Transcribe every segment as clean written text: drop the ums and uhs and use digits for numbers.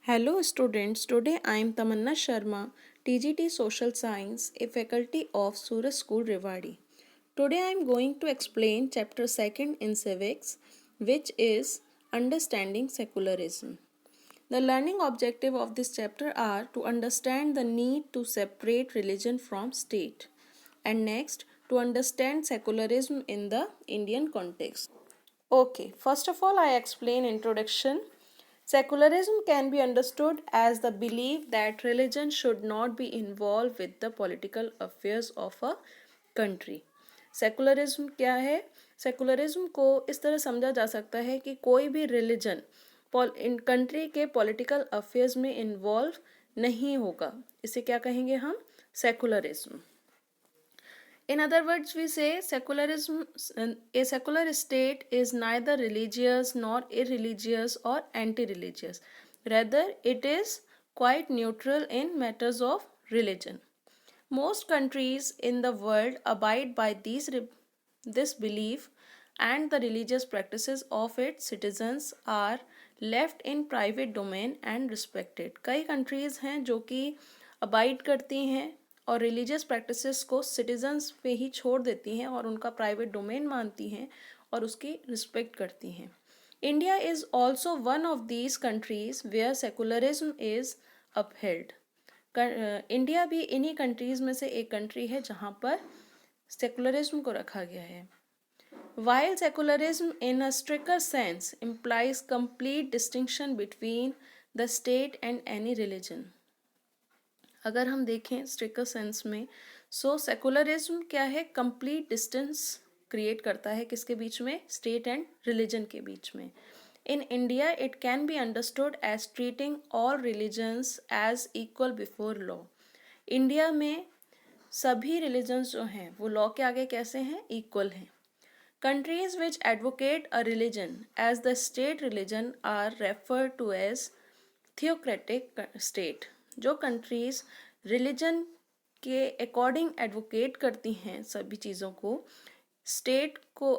Hello students, today I am Tamanna Sharma, TGT Social Science, a faculty of Suraj School Rewari. Today I am going to explain chapter 2nd in civics, which is understanding secularism. The learning objective of this chapter are to understand the need to separate religion from state and next to understand secularism in the Indian context. Okay, first of all, I explain introduction. Secularism can be understood as the belief that religion should not be involved with the political affairs of a country. Secularism क्या है? Secularism को इस तरह समझा जा सकता है कि कोई भी रिलीजन इन कंट्री के पॉलिटिकल अफेयर्स में इन्वॉल्व नहीं होगा. इसे क्या कहेंगे हम? Secularism. In other words, we say secularism, a secular state is neither religious nor irreligious or anti-religious. Rather, it is quite neutral in matters of religion. Most countries in the world abide by this belief and the religious practices of its citizens are left in private domain and respected. कई countries हैं जो कि abide करती हैं और religious practices को citizens पे ही छोड़ देती हैं और उनका प्राइवेट डोमेन मानती हैं और उसकी रिस्पेक्ट करती हैं. India is also one of these countries where secularism is upheld. India भी इन्हीं कंट्रीज़ में से एक कंट्री है जहाँ पर सेकुलरिज्म को रखा गया है. While secularism in a stricter sense implies complete distinction between the state and any religion. अगर हम देखें स्ट्रिक्टर सेंस में सेकुलरिज्म क्या है? कंप्लीट डिस्टेंस क्रिएट करता है किसके बीच में? स्टेट एंड रिलीजन के बीच में. In India it can be understood as treating all religions as equal before law. India में सभी रिलीजन्स जो हैं वो लॉ के आगे कैसे हैं? इक्वल हैं. Countries which advocate a religion as the state religion are refer to as theocratic state. जो कंट्रीज़ रिलीजन के अकॉर्डिंग एडवोकेट करती हैं सभी चीज़ों को, स्टेट को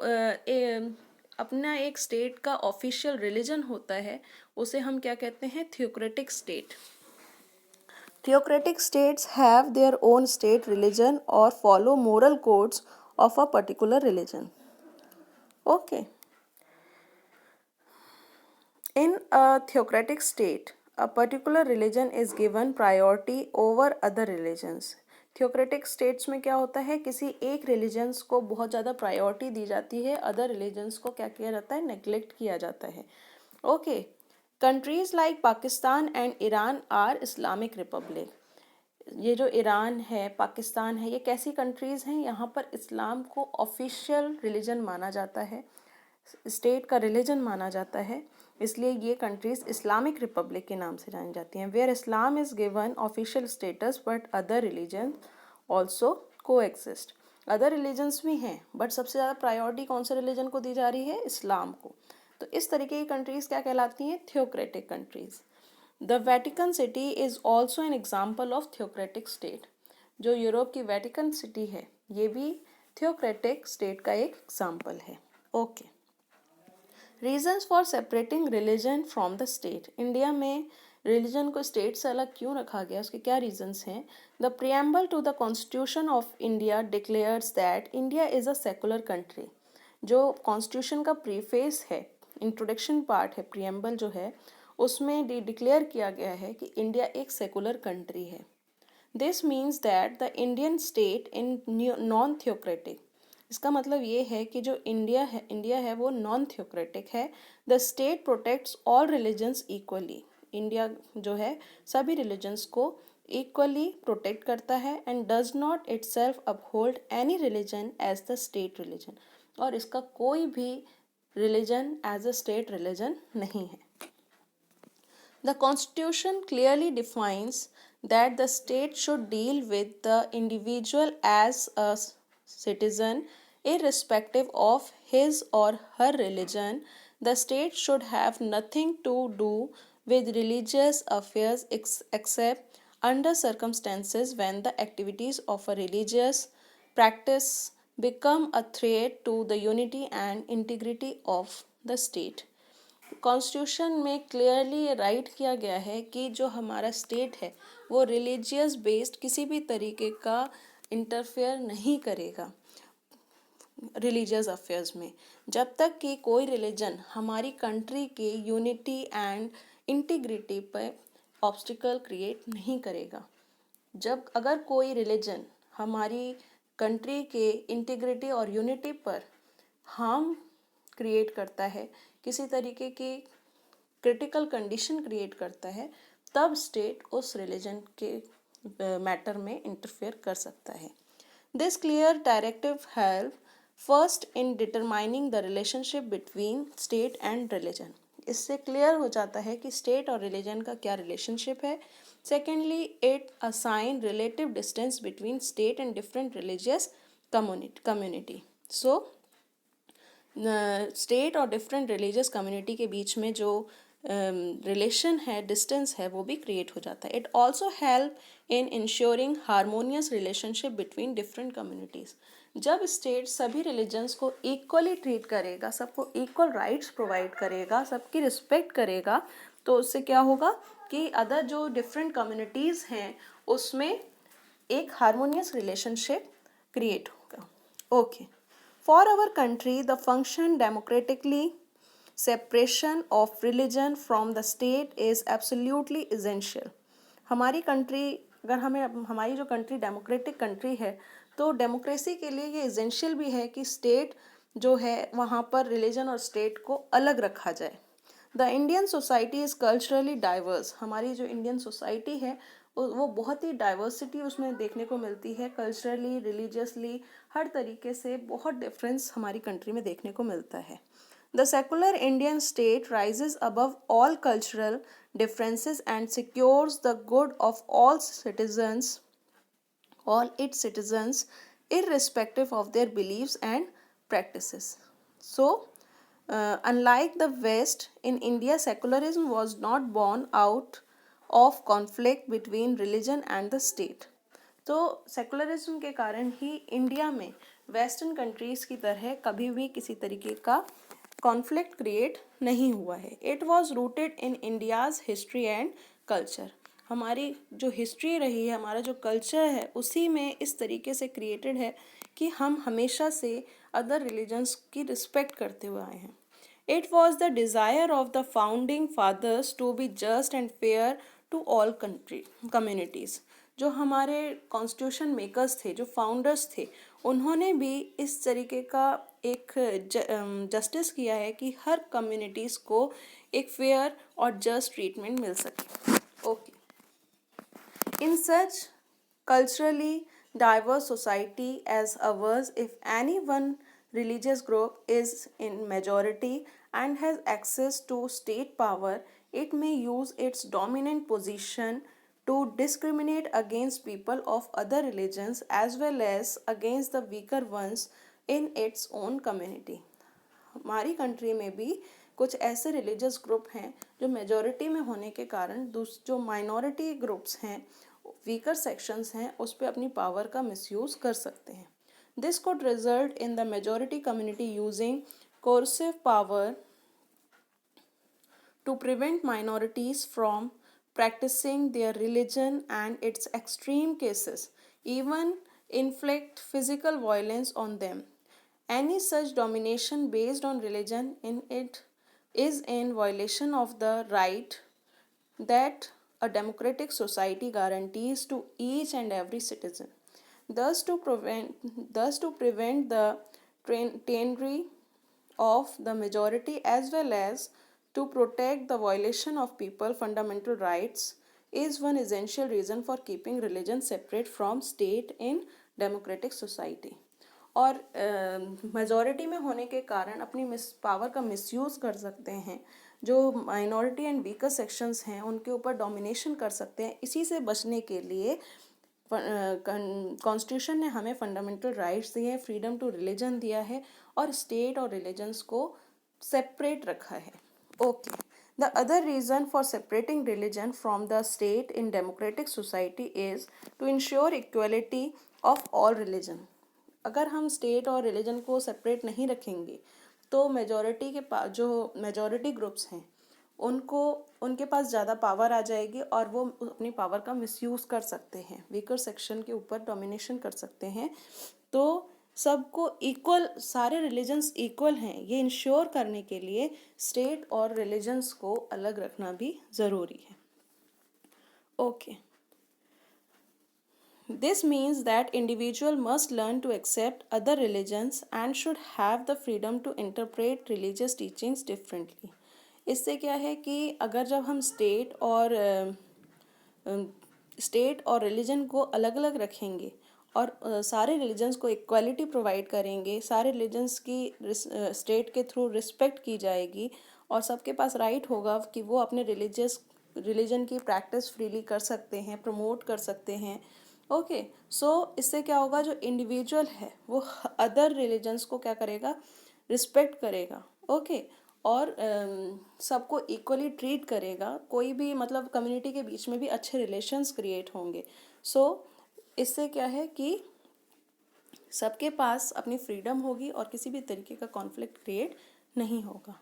अपना एक स्टेट का ऑफिशियल रिलीजन होता है, उसे हम क्या कहते हैं? Theocratic state. Theocratic states have their own state religion और follow moral codes of a particular religion. Okay. In a theocratic state a particular religion is given priority over other religions. Theocratic states में क्या होता है? किसी एक religions को बहुत ज़्यादा प्रायोरिटी दी जाती है, अदर रिलीजन्स को क्या किया जाता है? नेग्लेक्ट किया जाता है. Okay. Countries like Pakistan and Iran are Islamic republic. ये जो ईरान है, पाकिस्तान है, ये कैसी कंट्रीज़ हैं? यहाँ पर इस्लाम को ऑफिशियल रिलीजन माना जाता है, स्टेट का रिलीजन माना जाता है, इसलिए ये कंट्रीज इस्लामिक रिपब्लिक के नाम से जानी जाती हैं. Where Islam is given official status but other religion also coexist. Other religions भी हैं बट सबसे ज़्यादा प्रायोरिटी कौन से रिलीजन को दी जा रही है? इस्लाम को. तो इस तरीके की कंट्रीज़ क्या कहलाती हैं? Theocratic countries. The Vatican city is also an example of theocratic state. जो यूरोप की वेटिकन सिटी है ये भी थियोक्रेटिक स्टेट का एक एग्जाम्पल है. Okay. Reasons for separating religion from the state. India में रिलीजन को स्टेट से अलग क्यों रखा गया? उसके क्या रीजन्स हैं? The preamble to the constitution of India declares that India is a secular country. जो कॉन्स्टिट्यूशन का प्रीफेस है, इंट्रोडक्शन पार्ट है, प्रियम्बल जो है, उसमें डिक्लेयर किया गया है कि इंडिया एक सेकुलर कंट्री है. This means that the Indian state in non theocratic. इसका मतलब ये है कि जो इंडिया है वो नॉन थियोक्रेटिक है. The state protects all religions equally. India जो है सभी रिलीजन्स को इक्वली प्रोटेक्ट करता है and does not itself uphold any religion as the state religion. और इसका कोई भी religion as a state religion नहीं है. The Constitution clearly defines that the state should deal with the individual as a citizen irrespective of his or her religion. The state should have nothing to do with religious affairs except under circumstances when the activities of a religious practice become a threat to the unity and integrity of the state. Constitution में clearly right किया गया है कि जो हमारा state है वो religious based किसी भी तरीके का इंटरफेयर नहीं करेगा रिलीजियस अफेयर्स में, जब तक कि कोई रिलीजन हमारी कंट्री के यूनिटी एंड इंटीग्रिटी पर ऑब्स्टिकल क्रिएट नहीं करेगा। जब अगर कोई रिलीजन हमारी कंट्री के इंटीग्रिटी और यूनिटी पर हार्म क्रिएट करता है, किसी तरीके की क्रिटिकल कंडीशन क्रिएट करता है, तब स्टेट उस रिलीजन के मैटर में इंटरफेयर कर सकता है। This clear directive help first in determining the relationship between state and religion. इससे क्लियर हो जाता है कि स्टेट और रिलीजन का क्या रिलेशनशिप है। Secondly, it assign relative distance between state and different religious community. So state और डिफरेंट रिलीजियस कम्युनिटी के बीच में जो रिलेशन है, डिस्टेंस है, वो भी क्रिएट हो जाता है। It also help in ensuring harmonious relationship between different communities. जब स्टेट सभी रिलीजन्स को इक्वली ट्रीट करेगा, सबको इक्वल राइट्स प्रोवाइड करेगा, सबकी रिस्पेक्ट करेगा, तो उससे क्या होगा कि अदर जो डिफरेंट कम्युनिटीज़ हैं उसमें एक हारमोनियस रिलेशनशिप क्रिएट होगा। Okay, for our country, the function democratically separation of religion from the state is absolutely essential. हमारी कंट्री, अगर हमें हमारी जो कंट्री डेमोक्रेटिक कंट्री है, तो डेमोक्रेसी के लिए ये एसेंशियल भी है कि स्टेट जो है वहाँ पर रिलीजन और स्टेट को अलग रखा जाए। The Indian society is culturally diverse. हमारी जो इंडियन सोसाइटी है वो बहुत ही डाइवर्सिटी उसमें देखने को मिलती है, कल्चरली, रिलीजियसली, हर तरीके से बहुत डिफरेंस हमारी कंट्री में देखने को मिलता है। The secular Indian state rises above all cultural differences and secures the good of all its citizens irrespective of their beliefs and practices. So unlike the West, in India, secularism was not born out of conflict between religion and the state. तो secularism के कारण ही India में western countries की तरह कभी भी किसी तरीके का कॉन्फ्लिक्ट क्रिएट नहीं हुआ है। It was rooted in India's history and culture. हमारी जो हिस्ट्री रही है, हमारा जो कल्चर है, उसी में इस तरीके से क्रिएटेड है कि हम हमेशा से अदर रिलीजन्स की रिस्पेक्ट करते हुए आए हैं। It was the desire of the founding fathers to be just and fair to all communities. जो हमारे कॉन्स्टिट्यूशन मेकर्स थे, जो फाउंडर्स थे, उन्होंने भी इस तरीके का एक जस्टिस किया है कि हर कम्युनिटीज़ को एक फेयर और जस्ट ट्रीटमेंट मिल सके। Okay, in such culturally diverse society as ours, if any one religious group is in majority and has access to state power, it may use its dominant position to discriminate against people of other religions as well as against the weaker ones in its own community. हमारी country में भी कुछ ऐसे religious group हैं जो majority में होने के कारण जो माइनॉरिटी ग्रुप्स हैं, वीकर सेक्शंस हैं, उस पर अपनी पावर का मिसयूज़ कर सकते हैं। This could result in the majority community using coercive power to prevent minorities from practicing their religion and its extreme cases even inflict physical violence on them. Any such domination based on religion in it is in violation of the right that a democratic society guarantees to each and every citizen. Thus to prevent the tyranny of the majority as well as to protect the violation of people's fundamental rights is one essential reason for keeping religion separate from state in democratic society. और majority में होने के कारण अपनी power का misuse कर सकते हैं, जो माइनॉरिटी एंड वीकर सेक्शंस हैं उनके ऊपर डोमिनेशन कर सकते हैं। इसी से बचने के लिए कॉन्स्टिट्यूशन ने हमें फंडामेंटल राइट्स दिए हैं, फ्रीडम टू रिलीजन दिया है और स्टेट और रिलीजन्स को सेपरेट रखा है। Okay, the other reason for separating religion from the state in democratic society is to ensure equality of all religion. अगर हम स्टेट और रिलीजन को सेपरेट नहीं रखेंगे तो मेजॉरिटी के पास जो मेजॉरिटी ग्रुप्स हैं उनको उनके पास ज़्यादा पावर आ जाएगी और वो अपनी पावर का मिसयूज़ कर सकते हैं, वीकर सेक्शन के ऊपर डोमिनेशन कर सकते हैं। तो सबको इक्वल, सारे रिलीजन्स इक्वल हैं, ये इंश्योर करने के लिए स्टेट और रिलीजन्स को अलग रखना भी ज़रूरी है। Okay, this means that individual must learn to accept other religions and should have the freedom to interpret religious teachings differently. इससे क्या है कि अगर जब हम स्टेट और रिलीजन को अलग अलग रखेंगे और सारे रिलीजन्स को इक्वालिटी प्रोवाइड करेंगे, सारे रिलीजन्स की स्टेट के थ्रू रिस्पेक्ट की जाएगी और सबके पास राइट होगा कि वो अपने रिलीजन की प्रैक्टिस फ्रीली कर सकते हैं, प्रमोट कर सकते हैं। ओके, सो इससे क्या होगा, जो इंडिविजुअल है वो अदर रिलीजन्स को क्या करेगा, रिस्पेक्ट करेगा। ओके, और सबको इक्वली ट्रीट करेगा, कोई भी मतलब कम्युनिटी के बीच में भी अच्छे रिलेशंस क्रिएट होंगे। सो इससे क्या है कि सबके पास अपनी फ्रीडम होगी और किसी भी तरीके का कॉन्फ्लिक्ट क्रिएट नहीं होगा।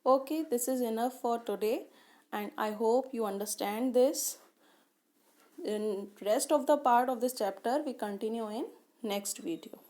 Okay, this is enough for today and I hope you understand this. In rest of the part of this chapter we continue in next video.